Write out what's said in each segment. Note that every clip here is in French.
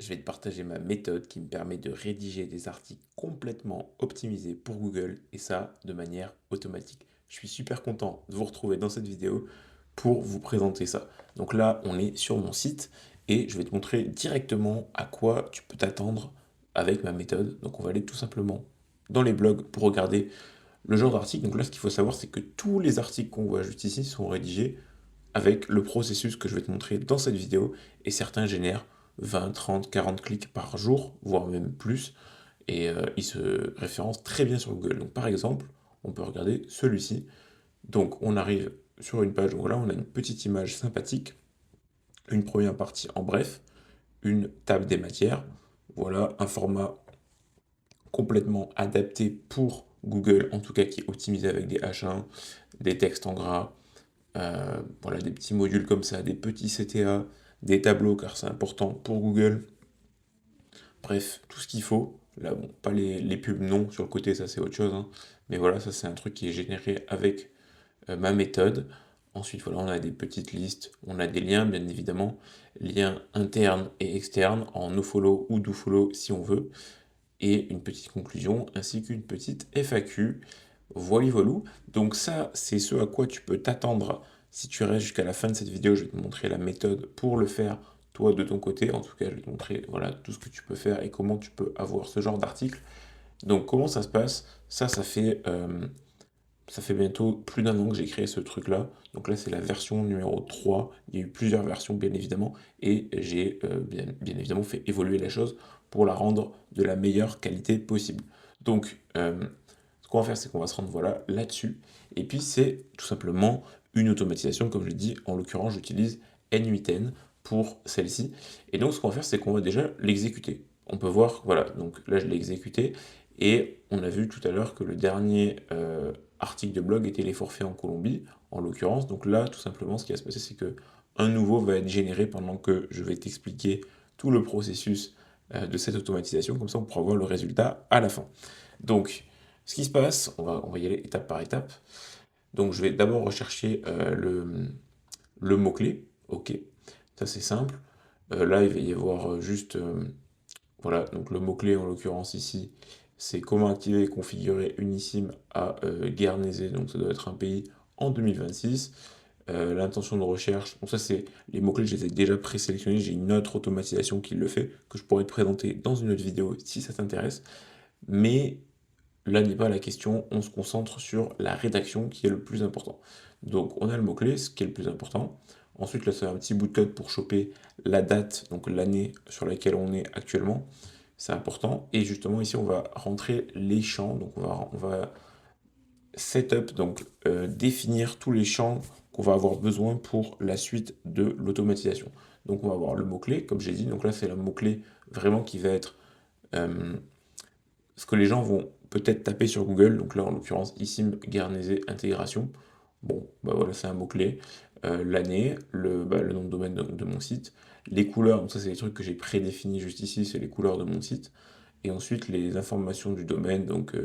je vais te partager ma méthode qui me permet de rédiger des articles complètement optimisés pour Google et ça de manière automatique. Je suis super content de vous retrouver dans cette vidéo pour vous présenter ça. Donc là, on est sur mon site et je vais te montrer directement à quoi tu peux t'attendre avec ma méthode. Donc on va aller tout simplement dans les blogs pour regarder le genre d'article. Donc là, ce qu'il faut savoir, c'est que tous les articles qu'on voit juste ici sont rédigés avec le processus que je vais te montrer dans cette vidéo et certains génèrent 20, 30, 40 clics par jour, voire même plus, et ils se référencent très bien sur Google. Donc par exemple, on peut regarder celui-ci. Donc on arrive sur une page où là on a une petite image sympathique, une première partie en bref, une table des matières, voilà un format complètement adapté pour Google, en tout cas qui est optimisé avec des H1, des textes en gras, voilà, des petits modules comme ça, des petits CTA, des tableaux, car c'est important pour Google. Bref, tout ce qu'il faut. Là, bon, pas les pubs non sur le côté, ça c'est autre chose, hein. Mais voilà, ça c'est un truc qui est généré avec ma méthode. Ensuite, voilà, on a des petites listes, on a des liens, bien évidemment, liens internes et externes en nofollow ou dofollow si on veut, et une petite conclusion ainsi qu'une petite FAQ. Voilà, voilou. Donc ça, c'est ce à quoi tu peux t'attendre si tu restes jusqu'à la fin de cette vidéo. Je vais te montrer la méthode pour le faire toi de ton côté. En tout cas, je vais te montrer voilà, tout ce que tu peux faire et comment tu peux avoir ce genre d'article. Donc comment ça se passe? Ça fait bientôt plus d'un an que j'ai créé ce truc-là. Donc là, c'est la version numéro 3. Il y a eu plusieurs versions, bien évidemment. Et j'ai bien évidemment fait évoluer la chose pour la rendre de la meilleure qualité possible. Donc, ce qu'on va faire, c'est qu'on va se rendre voilà, là-dessus. Et puis, c'est tout simplement une automatisation. Comme je l'ai dit, en l'occurrence, j'utilise N8N pour celle-ci. Et donc, ce qu'on va faire, c'est qu'on va déjà l'exécuter. On peut voir, voilà, donc là, je l'ai exécuté. Et on a vu tout à l'heure que le dernier article de blog était les forfaits en Colombie, en l'occurrence. Donc là, tout simplement, ce qui va se passer, c'est que un nouveau va être généré pendant que je vais t'expliquer tout le processus de cette automatisation. Comme ça, on pourra voir le résultat à la fin. Donc, ce qui se passe, on va y aller étape par étape. Donc, je vais d'abord rechercher le mot-clé. OK, ça c'est simple. Là, il va y avoir juste voilà, donc le mot-clé en l'occurrence ici, c'est comment activer et configurer une eSIM à Guernesey, donc ça doit être un pays en 2026. L'intention de recherche, donc ça c'est les mots-clés, je les ai déjà présélectionnés, j'ai une autre automatisation qui le fait, que je pourrais te présenter dans une autre vidéo si ça t'intéresse. Mais là n'est pas la question, on se concentre sur la rédaction qui est le plus important. Donc on a le mot-clé, ce qui est le plus important. Ensuite, là, c'est un petit bout de code pour choper la date, donc l'année sur laquelle on est actuellement. C'est important. Et justement, ici, on va rentrer les champs. Donc on va setup, donc définir tous les champs qu'on va avoir besoin pour la suite de l'automatisation. Donc on va avoir le mot-clé, comme j'ai dit. Donc là, c'est le mot-clé vraiment qui va être euh, ce que les gens vont peut-être taper sur Google, donc là en l'occurrence eSIM Guernesey intégration. Bon, bah voilà, c'est un mot-clé. L'année, le nom de domaine de mon site, les couleurs, donc ça c'est les trucs que j'ai prédéfinis juste ici, c'est les couleurs de mon site. Et ensuite les informations du domaine, donc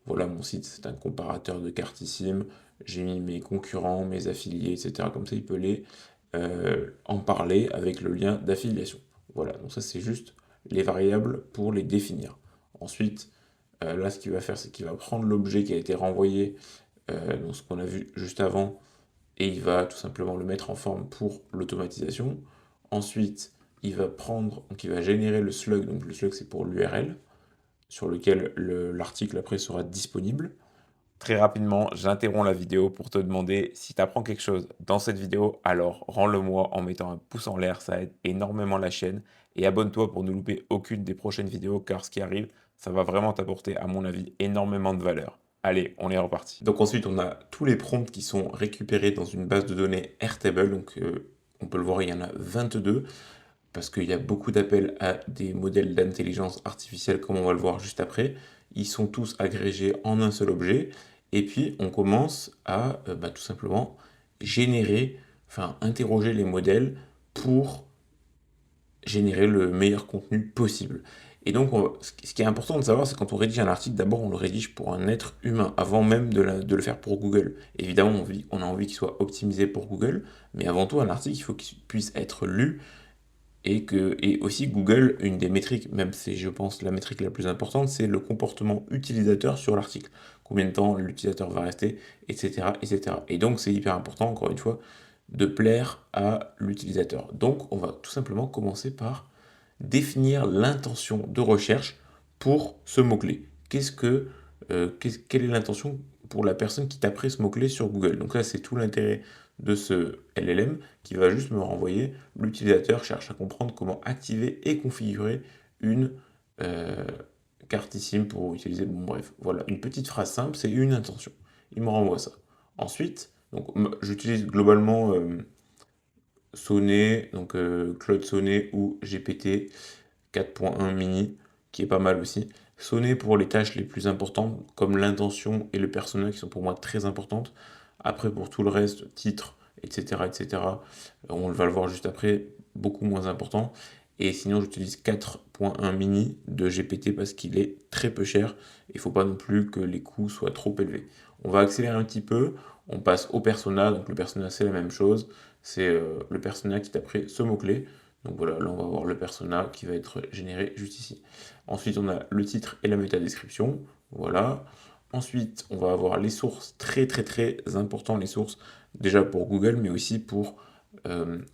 voilà, mon site c'est un comparateur de cartes eSIM, j'ai mis mes concurrents, mes affiliés, etc. Comme ça il peut les en parler avec le lien d'affiliation. Voilà, donc ça c'est juste les variables pour les définir. Ensuite, là, ce qu'il va faire, c'est qu'il va prendre l'objet qui a été renvoyé, donc ce qu'on a vu juste avant, et il va tout simplement le mettre en forme pour l'automatisation. Ensuite, il va prendre, donc il va générer le slug, donc le slug c'est pour l'URL, sur lequel l'article après sera disponible. Très rapidement, j'interromps la vidéo pour te demander si tu apprends quelque chose dans cette vidéo, alors rends-le-moi en mettant un pouce en l'air, ça aide énormément la chaîne. Et abonne-toi pour ne louper aucune des prochaines vidéos, car ce qui arrive, ça va vraiment t'apporter, à mon avis, énormément de valeur. Allez, on est reparti. Donc ensuite, on a tous les prompts qui sont récupérés dans une base de données Airtable. Donc on peut le voir, il y en a 22, parce qu'il y a beaucoup d'appels à des modèles d'intelligence artificielle, comme on va le voir juste après. Ils sont tous agrégés en un seul objet. Et puis, on commence à tout simplement générer, enfin, interroger les modèles pour générer le meilleur contenu possible. Et donc, ce qui est important de savoir, c'est quand on rédige un article, d'abord, on le rédige pour un être humain, avant même de le faire pour Google. Évidemment, on a envie qu'il soit optimisé pour Google, mais avant tout, un article, il faut qu'il puisse être lu Et aussi Google, une des métriques, même c'est je pense la métrique la plus importante, c'est le comportement utilisateur sur l'article. Combien de temps l'utilisateur va rester, etc., etc. Et donc c'est hyper important, encore une fois, de plaire à l'utilisateur. Donc on va tout simplement commencer par définir l'intention de recherche pour ce mot-clé. Quelle est l'intention pour la personne qui taperait ce mot-clé sur Google? Donc là, c'est tout l'intérêt de ce LLM qui va juste me renvoyer l'utilisateur cherche à comprendre comment activer et configurer une euh, carte SIM pour utiliser. Bon, bref, voilà, une petite phrase simple, c'est une intention. Il me renvoie ça. Ensuite, donc j'utilise globalement Sonnet, donc Claude Sonnet ou GPT 4.1 mini, qui est pas mal aussi. Sonnet pour les tâches les plus importantes, comme l'intention et le persona, qui sont pour moi très importantes. Après, pour tout le reste, titre, etc., etc., on va le voir juste après, beaucoup moins important. Et sinon, j'utilise 4.1 mini de GPT parce qu'il est très peu cher. Il ne faut pas non plus que les coûts soient trop élevés. On va accélérer un petit peu. On passe au persona. Donc le persona, c'est la même chose. C'est le persona qui taperait ce mot-clé. Donc voilà, là on va avoir le persona qui va être généré juste ici. Ensuite on a le titre et la métadescription. Voilà. Ensuite on va avoir les sources, très très très important les sources, déjà pour Google mais aussi pour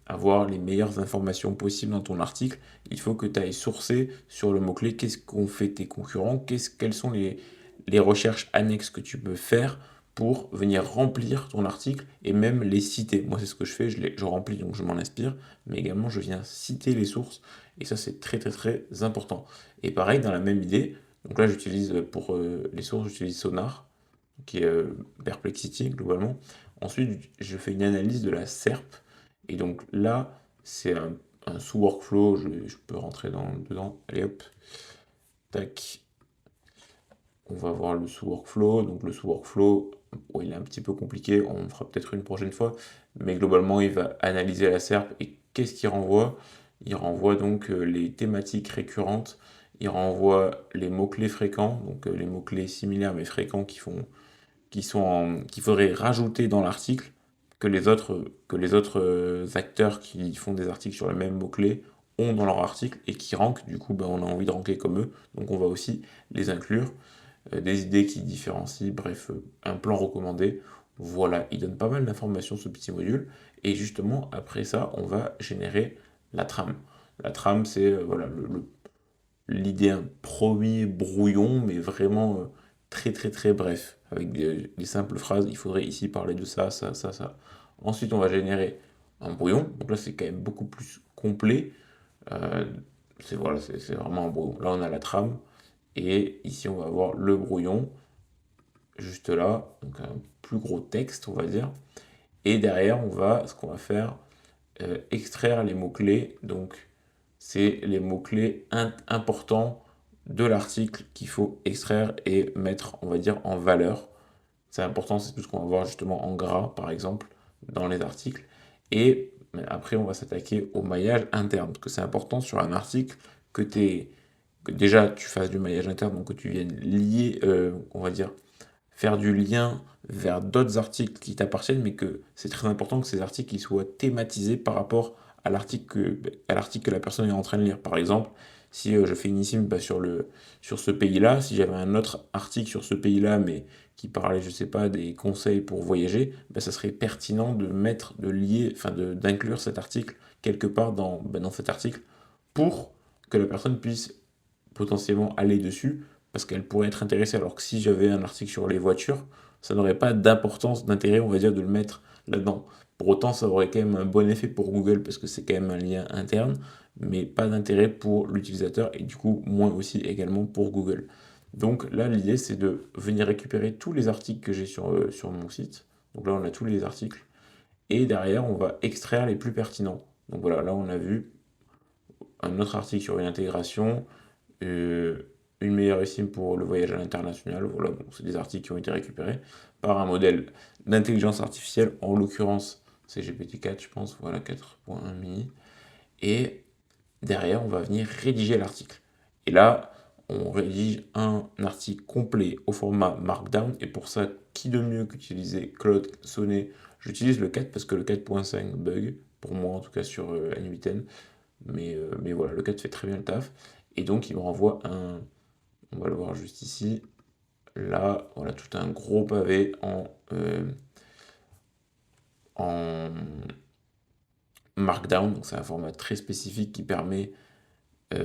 avoir les meilleures informations possibles dans ton article. Il faut que tu ailles sourcer sur le mot-clé qu'est-ce qu'ont fait tes concurrents, quelles sont les recherches annexes que tu peux faire pour venir remplir ton article et même les citer. Moi, c'est ce que je fais, je remplis, donc je m'en inspire, mais également je viens citer les sources, et ça, c'est très très très important. Et pareil, dans la même idée, donc là, j'utilise pour les sources, j'utilise Sonar, qui est Perplexity globalement. Ensuite, je fais une analyse de la SERP, et donc là, c'est un sous-workflow, je peux rentrer dedans, allez hop, tac, on va voir le sous-workflow. Donc le sous-workflow, bon, il est un petit peu compliqué, on fera peut-être une prochaine fois, mais globalement, il va analyser la SERP et qu'est-ce qu'il renvoie? Il renvoie donc les thématiques récurrentes, il renvoie les mots-clés fréquents, donc les mots-clés similaires mais fréquents qu'il faudrait rajouter dans l'article, que les autres acteurs qui font des articles sur le même mot-clé ont dans leur article et qui rankent, du coup ben, on a envie de ranker comme eux, donc on va aussi les inclure des idées qui différencient, bref, un plan recommandé. Voilà, il donne pas mal d'informations ce petit module. Et justement, après ça, on va générer la trame. La trame, c'est voilà, l'idée, un premier brouillon, mais vraiment très très très bref, avec des simples phrases. Il faudrait ici parler de ça, ça, ça, ça. Ensuite, on va générer un brouillon. Donc là, c'est quand même beaucoup plus complet. Euh, c'est vraiment un brouillon. Là, on a la trame. Et ici, on va avoir le brouillon, juste là, donc un plus gros texte, on va dire. Et derrière, ce qu'on va faire, extraire les mots-clés. Donc, c'est les mots-clés importants de l'article qu'il faut extraire et mettre, on va dire, en valeur. C'est important, c'est tout ce qu'on va voir justement en gras, par exemple, dans les articles. Et après, on va s'attaquer au maillage interne, parce que c'est important sur un article que déjà tu fasses du maillage interne, donc que tu viennes lier, on va dire, faire du lien vers d'autres articles qui t'appartiennent, mais que c'est très important que ces articles ils soient thématisés par rapport à l'article que la personne est en train de lire. Par exemple, si je fais une ISIM sur ce pays-là, si j'avais un autre article sur ce pays-là, mais qui parlait, je sais pas, des conseils pour voyager, bah, ça serait pertinent de lier, enfin d'inclure cet article quelque part dans cet article pour que la personne puisse potentiellement aller dessus parce qu'elle pourrait être intéressée. Alors que si j'avais un article sur les voitures, ça n'aurait pas d'importance, d'intérêt, on va dire, de le mettre là-dedans. Pour autant, ça aurait quand même un bon effet pour Google parce que c'est quand même un lien interne, mais pas d'intérêt pour l'utilisateur et du coup, moins aussi également pour Google. Donc là, l'idée, c'est de venir récupérer tous les articles que j'ai sur mon site. Donc là, on a tous les articles. Et derrière, on va extraire les plus pertinents. Donc voilà, là, on a vu un autre article sur une intégration, euh, une meilleure estime pour le voyage à l'international. Voilà, bon, c'est des articles qui ont été récupérés par un modèle d'intelligence artificielle, en l'occurrence c'est GPT-4, je pense, voilà 4.1 mini. Et derrière, on va venir rédiger l'article. Et là, on rédige un article complet au format Markdown. Et pour ça, qui de mieux qu'utiliser Claude Sonnet? J'utilise le 4 parce que le 4.5 bug, pour moi en tout cas sur N8N. mais voilà, le code fait très bien le taf. Et donc, il me renvoie on va le voir juste ici, là, voilà, tout un gros pavé en Markdown. Donc, c'est un format très spécifique qui permet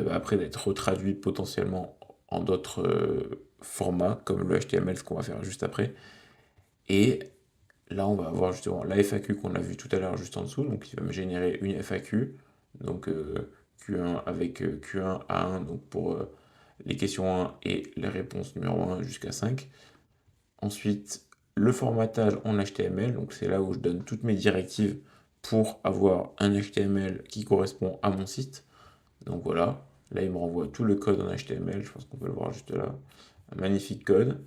après d'être retraduit potentiellement en d'autres formats, comme le HTML, ce qu'on va faire juste après. Et là, on va avoir justement la FAQ qu'on a vu tout à l'heure juste en dessous, donc il va me générer une FAQ, donc Q1 avec Q1 A1, donc pour les questions 1 et les réponses numéro 1 jusqu'à 5. Ensuite, le formatage en HTML, donc c'est là où je donne toutes mes directives pour avoir un HTML qui correspond à mon site. Donc voilà, là il me renvoie tout le code en HTML, je pense qu'on peut le voir juste là. Un magnifique code.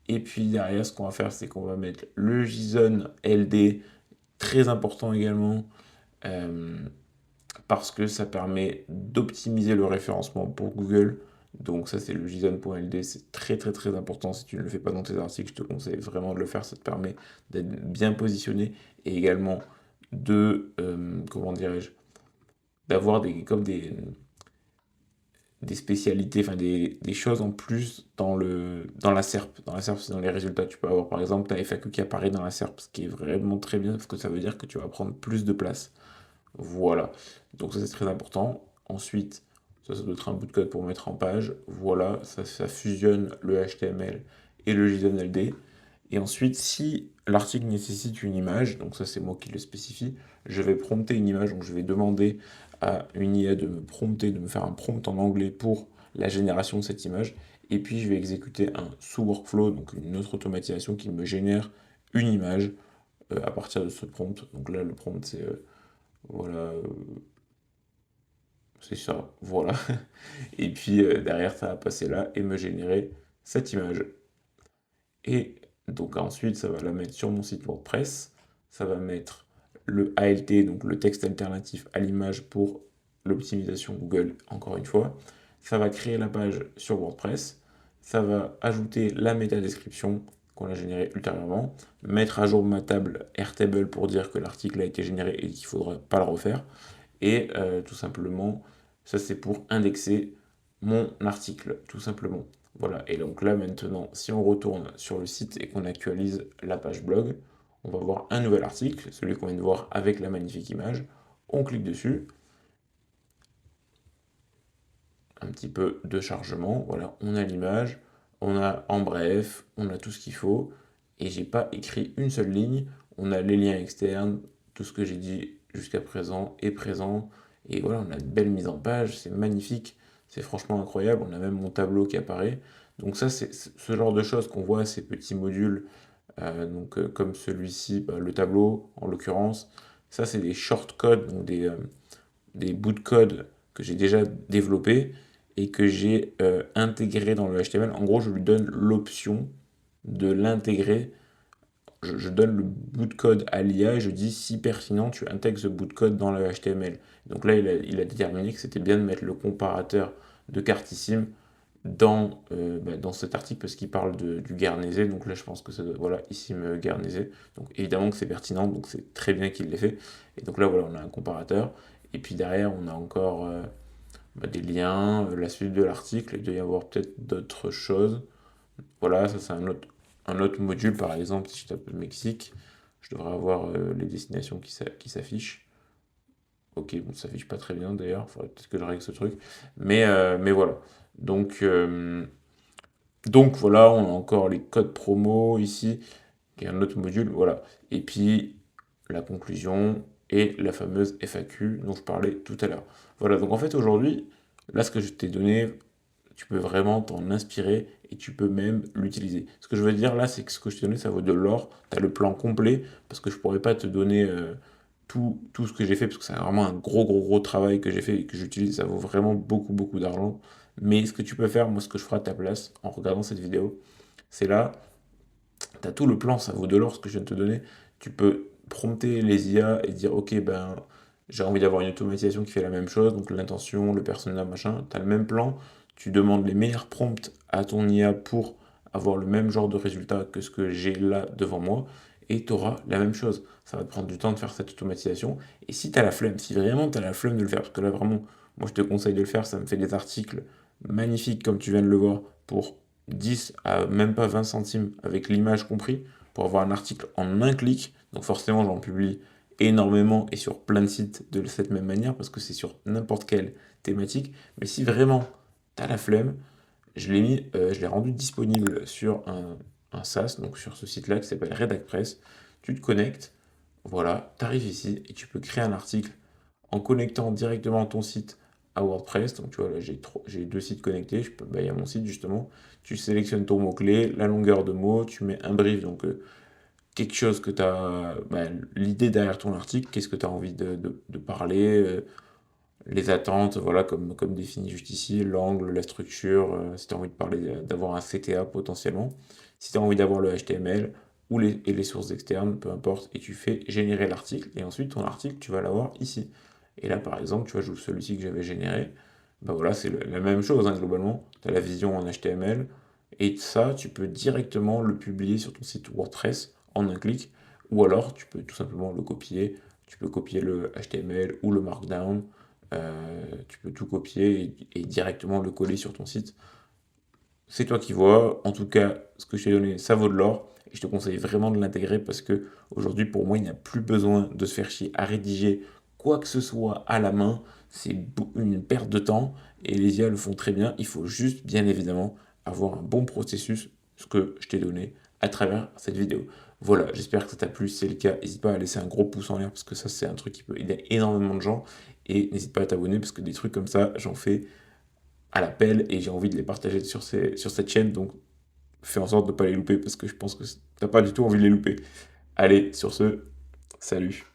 Et puis derrière, ce qu'on va faire, c'est qu'on va mettre le JSON LD, très important également, euh, parce que ça permet d'optimiser le référencement pour Google. Donc ça, c'est le JSON.ld, c'est très très très important. Si tu ne le fais pas dans tes articles, je te conseille vraiment de le faire. Ça te permet d'être bien positionné et également comment dirais-je, d'avoir des spécialités, enfin des choses en plus dans la SERP. Dans la SERP, c'est dans les résultats. Tu peux avoir par exemple ta FAQ qui apparaît dans la SERP, ce qui est vraiment très bien parce que ça veut dire que tu vas prendre plus de place. Voilà. Donc ça c'est très important. Ensuite, ça doit être un bout de code pour mettre en page. Voilà, ça fusionne le HTML et le JSON-LD. Et ensuite, si l'article nécessite une image, donc ça c'est moi qui le spécifie, je vais prompter une image, donc je vais demander à une IA de me prompter, de me faire un prompt en anglais pour la génération de cette image. Et puis je vais exécuter un sous-workflow, donc une autre automatisation qui me génère une image à partir de ce prompt. Donc là, le prompt c'est voilà, c'est ça, voilà. Et puis derrière, ça va passer là et me générer cette image. Et donc ensuite, ça va la mettre sur mon site WordPress. Ça va mettre le ALT, donc le texte alternatif à l'image pour l'optimisation Google, encore une fois. Ça va créer la page sur WordPress. Ça va ajouter la métadescription qu'on a générée ultérieurement. Mettre à jour ma table Airtable pour dire que l'article a été généré et qu'il ne faudra pas le refaire. Et tout simplement, ça c'est pour indexer mon article, tout simplement. Voilà, et donc là maintenant, si on retourne sur le site et qu'on actualise la page blog, on va voir un nouvel article, celui qu'on vient de voir avec la magnifique image. On clique dessus, un petit peu de chargement, voilà, on a l'image, on a en bref, on a tout ce qu'il faut, et j'ai pas écrit une seule ligne, on a les liens externes, tout ce que j'ai dit jusqu'à présent est présent, et voilà, on a une belle mise en page, c'est magnifique, c'est franchement incroyable, on a même mon tableau qui apparaît, donc ça c'est ce genre de choses qu'on voit, ces petits modules, comme celui-ci, bah, le tableau en l'occurrence, ça c'est des shortcodes, donc des bouts de code que j'ai déjà développés et que j'ai intégré dans le HTML. En gros, je lui donne l'option de l'intégrer. Je donne le bout de code à l'IA et je dis si pertinent, tu intègres ce bout de code dans le HTML. Donc là, il a déterminé que c'était bien de mettre le comparateur de Cartissime dans cet article parce qu'il parle du Guernesey. Donc là, je pense que ça doit, voilà, ici me Guernesey. Donc évidemment que c'est pertinent, donc c'est très bien qu'il l'ait fait. Et donc là, voilà, on a un comparateur. Et puis derrière, on a encore des liens, la suite de l'article. Il doit y avoir peut-être d'autres choses. Voilà, ça c'est un autre module. Par exemple, si je tape le Mexique, je devrais avoir les destinations qui s'affichent. Ok, bon, ça s'affiche pas très bien d'ailleurs. Il faudrait peut-être que je règle ce truc. Mais voilà. Donc, euh, donc voilà, on a encore les codes promo ici, qui est un autre module. Voilà. Et puis la conclusion et la fameuse FAQ dont je parlais tout à l'heure. Voilà, donc en fait aujourd'hui, là ce que je t'ai donné, tu peux vraiment t'en inspirer et tu peux même l'utiliser. Ce que je veux dire là, c'est que ce que je t'ai donné, ça vaut de l'or. Tu as le plan complet, parce que je pourrais pas te donner tout ce que j'ai fait, parce que c'est vraiment un gros travail que j'ai fait et que j'utilise. Ça vaut vraiment beaucoup d'argent. Mais ce que tu peux faire, moi ce que je ferai à ta place, en regardant cette vidéo, c'est là, tu as tout le plan, ça vaut de l'or ce que je viens de te donner. Tu peux prompter les IA et dire, ok, ben, j'ai envie d'avoir une automatisation qui fait la même chose, donc l'intention, le persona, machin. Tu as le même plan, tu demandes les meilleurs prompts à ton IA pour avoir le même genre de résultat que ce que j'ai là devant moi. et tu auras la même chose. Ça va te prendre du temps de faire cette automatisation. Et si tu as la flemme, si vraiment tu as la flemme de le faire, parce que là vraiment, moi je te conseille de le faire, ça me fait des articles magnifiques comme tu viens de le voir pour 10 à même pas 20 centimes avec l'image compris pour avoir un article en un clic. Donc forcément, j'en publie énormément et sur plein de sites de cette même manière parce que c'est sur n'importe quelle thématique. Mais si vraiment tu as la flemme, je l'ai rendu disponible sur un SaaS, donc sur ce site-là qui s'appelle RedactPress. Tu te connectes, voilà, tu arrives ici et tu peux créer un article en connectant directement ton site à WordPress. Donc tu vois, là j'ai deux sites connectés. Il y a mon site justement. Tu sélectionnes ton mot-clé, la longueur de mot, tu mets un brief, donc quelque chose que tu as, l'idée derrière ton article, qu'est-ce que tu as envie de parler, les attentes, voilà, comme défini juste ici, l'angle, la structure, si tu as envie de parler, d'avoir un CTA potentiellement, si tu as envie d'avoir le HTML et les sources externes, peu importe, et tu fais générer l'article, et ensuite ton article, tu vas l'avoir ici. Et là, par exemple, tu vois, j'ouvre celui-ci que j'avais généré, bah voilà, c'est la même chose, hein, globalement, tu as la vision en HTML, et ça, tu peux directement le publier sur ton site WordPress en un clic, ou alors tu peux tout simplement le copier, tu peux copier le HTML ou le Markdown, tu peux tout copier et directement le coller sur ton site. C'est toi qui vois. En tout cas, ce que je t'ai donné, ça vaut de l'or. Et je te conseille vraiment de l'intégrer parce que aujourd'hui, pour moi, il n'y a plus besoin de se faire chier à rédiger quoi que ce soit à la main. C'est une perte de temps et les IA le font très bien. Il faut juste, bien évidemment, avoir un bon processus, ce que je t'ai donné à travers cette vidéo. Voilà, j'espère que ça t'a plu. Si c'est le cas, n'hésite pas à laisser un gros pouce en l'air parce que ça, c'est un truc qui peut aider énormément de gens. Et n'hésite pas à t'abonner parce que des trucs comme ça, j'en fais à l'appel et j'ai envie de les partager sur cette chaîne. Donc fais en sorte de ne pas les louper parce que je pense que t'as pas du tout envie de les louper. Allez, sur ce, salut.